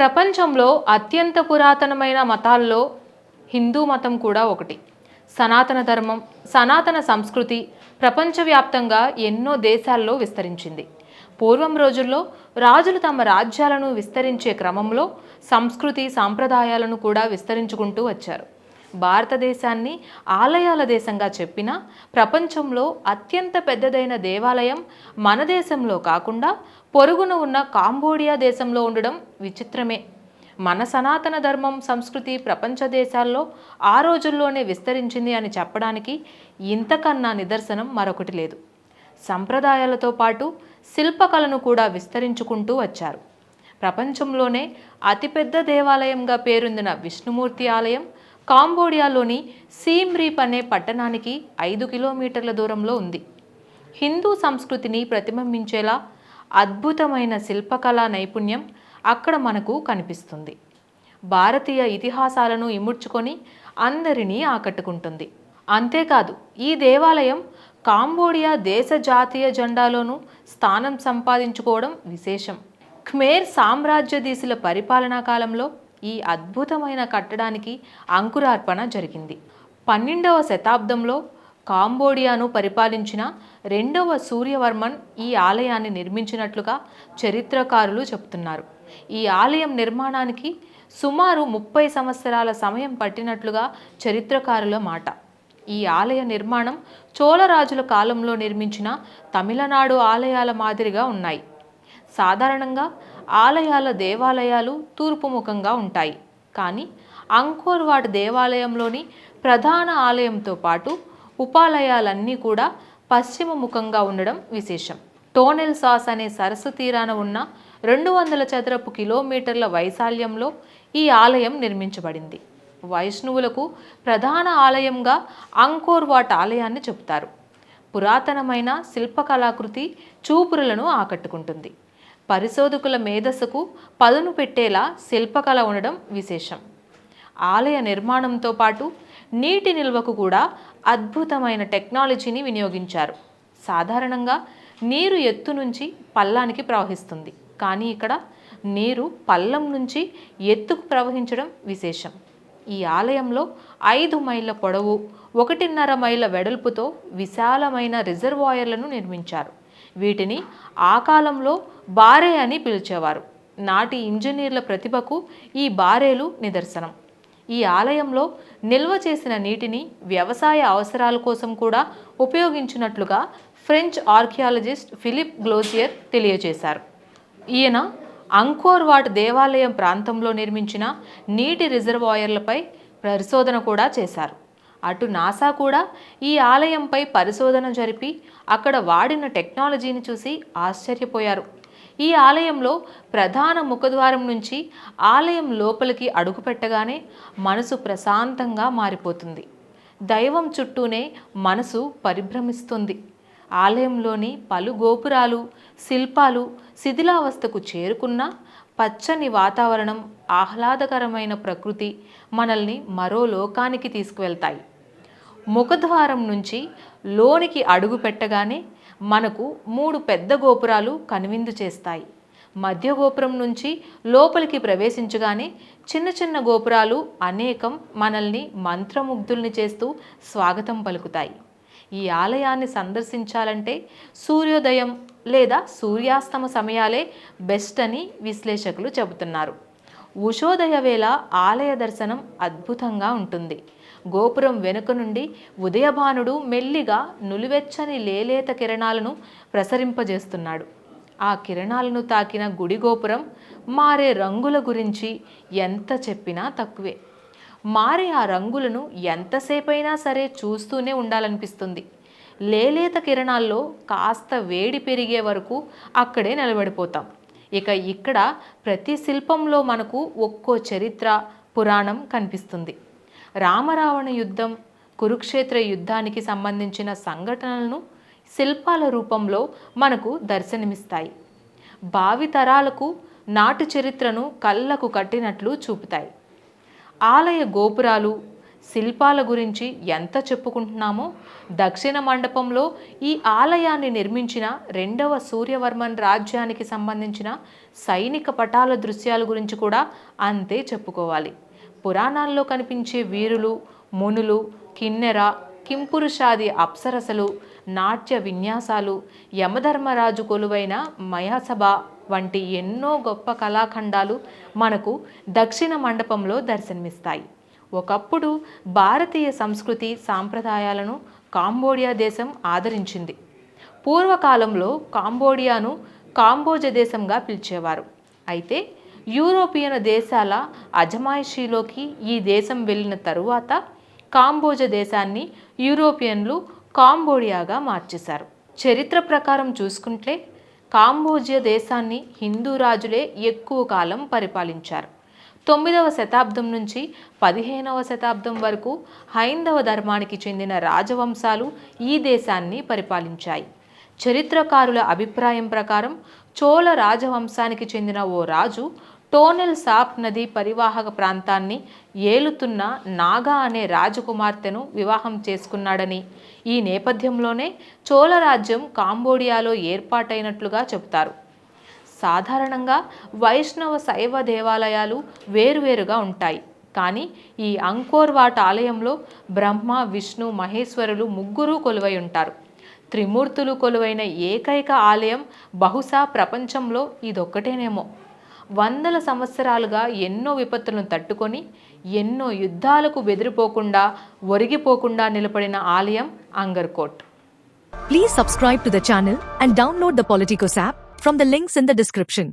ప్రపంచంలో అత్యంత పురాతనమైన మతాల్లో హిందూ మతం కూడా ఒకటి. సనాతన ధర్మం, సనాతన సంస్కృతి ప్రపంచవ్యాప్తంగా ఎన్నో దేశాల్లో విస్తరించింది. పూర్వం రోజుల్లో రాజులు తమ రాజ్యాలను విస్తరించే క్రమంలో సంస్కృతి సాంప్రదాయాలను కూడా విస్తరించుకుంటూ వచ్చారు. భారతదేశాన్ని ఆలయాల దేశంగా చెప్పినా ప్రపంచంలో అత్యంత పెద్దదైన దేవాలయం మన దేశంలో కాకుండా పొరుగున ఉన్న కాంబోడియా దేశంలో ఉండడం విచిత్రమే. మన సనాతన ధర్మం సంస్కృతి ప్రపంచ దేశాల్లో ఆ రోజుల్లోనే విస్తరించింది అని చెప్పడానికి ఇంతకన్నా నిదర్శనం మరొకటి లేదు. సంప్రదాయాలతో పాటు శిల్పకళను కూడా విస్తరించుకుంటూ వచ్చారు. ప్రపంచంలోనే అతిపెద్ద దేవాలయంగా పేరొందిన విష్ణుమూర్తి ఆలయం కాంబోడియాలోని సీమ్ రీప్ అనే పట్టణానికి 5 కిలోమీటర్ల దూరంలో ఉంది. హిందూ సంస్కృతిని ప్రతిబింబించేలా అద్భుతమైన శిల్పకళా నైపుణ్యం అక్కడ మనకు కనిపిస్తుంది. భారతీయ ఇతిహాసాలను ఇముడ్చుకొని అందరినీ ఆకట్టుకుంటుంది. అంతేకాదు, ఈ దేవాలయం కాంబోడియా దేశ జాతీయ జెండాలోనూ స్థానం సంపాదించుకోవడం విశేషం. ఖమేర్ సామ్రాజ్యాధీశుల పరిపాలనా కాలంలో ఈ అద్భుతమైన కట్టడానికి అంకురార్పణ జరిగింది. 12వ శతాబ్దంలో కాంబోడియాను పరిపాలించిన 2వ సూర్యవర్మన్ ఈ ఆలయాన్ని నిర్మించినట్లుగా చరిత్రకారులు చెబుతున్నారు. ఈ ఆలయం నిర్మాణానికి సుమారు 30 సంవత్సరాల సమయం పట్టినట్లుగా చరిత్రకారుల మాట. ఈ ఆలయ నిర్మాణం చోళరాజుల కాలంలో నిర్మించిన తమిళనాడు ఆలయాల మాదిరిగా ఉన్నాయి. సాధారణంగా ఆలయాల దేవాలయాలు తూర్పు ముఖంగా ఉంటాయి. కానీ అంకోర్ వాట్ దేవాలయంలోని ప్రధాన ఆలయంతో పాటు ఉపాలయాలన్నీ కూడా పశ్చిమ ముఖంగా ఉండడం విశేషం. టోనెల్ సాస్ అనే సరస్సు తీరాన ఉన్న 200 చదరపు కిలోమీటర్ల వైశాల్యంలో ఈ ఆలయం నిర్మించబడింది. వైష్ణవులకు ప్రధాన ఆలయంగా అంకోర్ వాట్ ఆలయాన్ని చెబుతారు. పురాతనమైన శిల్పకళాకృతి చూపురులను ఆకట్టుకుంటుంది. పరిశోధకుల మేధస్సుకు పదును పెట్టేలా శిల్పకళ ఉండడం విశేషం. ఆలయ నిర్మాణంతో పాటు నీటి నిల్వకు కూడా అద్భుతమైన టెక్నాలజీని వినియోగించారు. సాధారణంగా నీరు ఎత్తు నుంచి పల్లానికి ప్రవహిస్తుంది. కానీ ఇక్కడ నీరు పల్లం నుంచి ఎత్తుకు ప్రవహించడం విశేషం. ఈ ఆలయంలో 5 మైళ్ళ పొడవు, 1.5 మైళ్ళ వెడల్పుతో విశాలమైన రిజర్వాయర్లను నిర్మించారు. వీటిని ఆ కాలంలో బారే అని పిలిచేవారు. నాటి ఇంజనీర్ల ప్రతిభకు ఈ బారేలు నిదర్శనం. ఈ ఆలయంలో నిల్వ చేసిన నీటిని వ్యవసాయ అవసరాల కోసం కూడా ఉపయోగించినట్లుగా ఫ్రెంచ్ ఆర్కియాలజిస్ట్ ఫిలిప్ గ్లోజియర్ తెలియజేశారు. ఈయన అంకోర్ వాట్ దేవాలయం ప్రాంతంలో నిర్మించిన నీటి రిజర్వాయర్లపై పరిశోధన కూడా చేశారు. అటు నాసా కూడా ఈ ఆలయంపై పరిశోధన జరిపి అక్కడ వాడిన టెక్నాలజీని చూసి ఆశ్చర్యపోయారు. ఈ ఆలయంలో ప్రధాన ముఖద్వారం నుంచి ఆలయం లోపలికి అడుగుపెట్టగానే మనసు ప్రశాంతంగా మారిపోతుంది. దైవం చుట్టూనే మనసు పరిభ్రమిస్తుంది. ఆలయంలోని పలు గోపురాలు, శిల్పాలు శిథిలావస్థకు చేరుకున్న పచ్చని వాతావరణం, ఆహ్లాదకరమైన ప్రకృతి మనల్ని మరో లోకానికి తీసుకువెళ్తాయి. ముఖద్వారం నుంచి లోనికి అడుగు పెట్టగానే మనకు 3 పెద్ద గోపురాలు కనువిందు చేస్తాయి. మధ్య గోపురం నుంచి లోపలికి ప్రవేశించగానే చిన్న చిన్న గోపురాలు అనేకం మనల్ని మంత్రముగ్ధుల్ని చేస్తూ స్వాగతం పలుకుతాయి. ఈ ఆలయాన్ని సందర్శించాలంటే సూర్యోదయం లేదా సూర్యాస్తమ సమయాలే బెస్ట్ అని విశ్లేషకులు చెబుతున్నారు. ఉషోదయ వేళ ఆలయ దర్శనం అద్భుతంగా ఉంటుంది. గోపురం వెనుక నుండి ఉదయభానుడు మెల్లిగా నులివెచ్చని లేలేత కిరణాలను ప్రసరింపజేస్తున్నాడు. ఆ కిరణాలను తాకిన గుడి గోపురం మారే రంగుల గురించి ఎంత చెప్పినా తక్కువే. మారే ఆ రంగులను ఎంతసేపైనా సరే చూస్తూనే ఉండాలనిపిస్తుంది. లేలేత కిరణాల్లో కాస్త వేడి పెరిగే వరకు అక్కడే నిలబడిపోతాం. ఇక్కడ ప్రతి శిల్పంలో మనకు ఒక్కో చరిత్ర, పురాణం కనిపిస్తుంది. రామరావణ యుద్ధం, కురుక్షేత్ర యుద్ధానికి సంబంధించిన సంఘటనలను శిల్పాల రూపంలో మనకు దర్శనమిస్తాయి. భావితరాలకు నాటు చరిత్రను కళ్ళకు కట్టినట్లు చూపుతాయి. ఆలయ గోపురాలు, శిల్పాల గురించి ఎంత చెప్పుకుంటున్నామో, దక్షిణ మండపంలో ఈ ఆలయాన్ని నిర్మించిన రెండవ సూర్యవర్మన్ రాజ్యానికి సంబంధించిన సైనిక పటాల దృశ్యాల గురించి కూడా అంతే చెప్పుకోవాలి. పురాణాల్లో కనిపించే వీరులు, మునులు, కిన్నెర, కింపురుషాది అప్సరసలు, నాట్య విన్యాసాలు, యమధర్మరాజు కొలువైన మయసభ వంటి ఎన్నో గొప్ప కళాఖండాలు మనకు దక్షిణ మండపంలో దర్శనమిస్తాయి. ఒకప్పుడు భారతీయ సంస్కృతి సాంప్రదాయాలను కాంబోడియా దేశం ఆదరించింది. పూర్వకాలంలో కాంబోడియాను కాంబోజ దేశంగా పిలిచేవారు. అయితే యూరోపియన్ దేశాల అజమాయిషీలోకి ఈ దేశం వెళ్ళిన తరువాత కాంబోజ దేశాన్ని యూరోపియన్లు కాంబోడియాగా మార్చేశారు. చరిత్ర ప్రకారం చూసుకుంటే కాంబోజియా దేశాన్ని హిందూ రాజులే ఎక్కువ కాలం పరిపాలించారు. 9వ శతాబ్దం నుంచి 15వ శతాబ్దం వరకు హైందవ ధర్మానికి చెందిన రాజవంశాలు ఈ దేశాన్ని పరిపాలించాయి. చరిత్రకారుల అభిప్రాయం ప్రకారం చోళ రాజవంశానికి చెందిన ఓ రాజు టోనెల్ సాప్ నది పరివాహక ప్రాంతాన్ని ఏలుతున్న నాగా అనే రాజకుమార్తెను వివాహం చేసుకున్నాడని, ఈ నేపథ్యంలోనే చోళ రాజ్యం కాంబోడియాలో ఏర్పాటైనట్లుగా చెబుతారు. సాధారణంగా వైష్ణవ శైవ దేవాలయాలు వేరువేరుగా ఉంటాయి. కానీ ఈ అంకోర్ వాట్ ఆలయంలో బ్రహ్మ, విష్ణు, మహేశ్వరులు ముగ్గురు కొలువై ఉంటారు. త్రిమూర్తులు కొలువైన ఏకైక ఆలయం బహుశా ప్రపంచంలో ఇదొక్కటేనేమో. వందల సంవత్సరాలుగా ఎన్నో విపత్తులను తట్టుకొని, ఎన్నో యుద్ధాలకు బెదిరిపోకుండా, ఒరిగిపోకుండా నిలబడిన ఆలయం అంగర్కోట్. Please subscribe to the channel and download the Politicos app from the links in the description.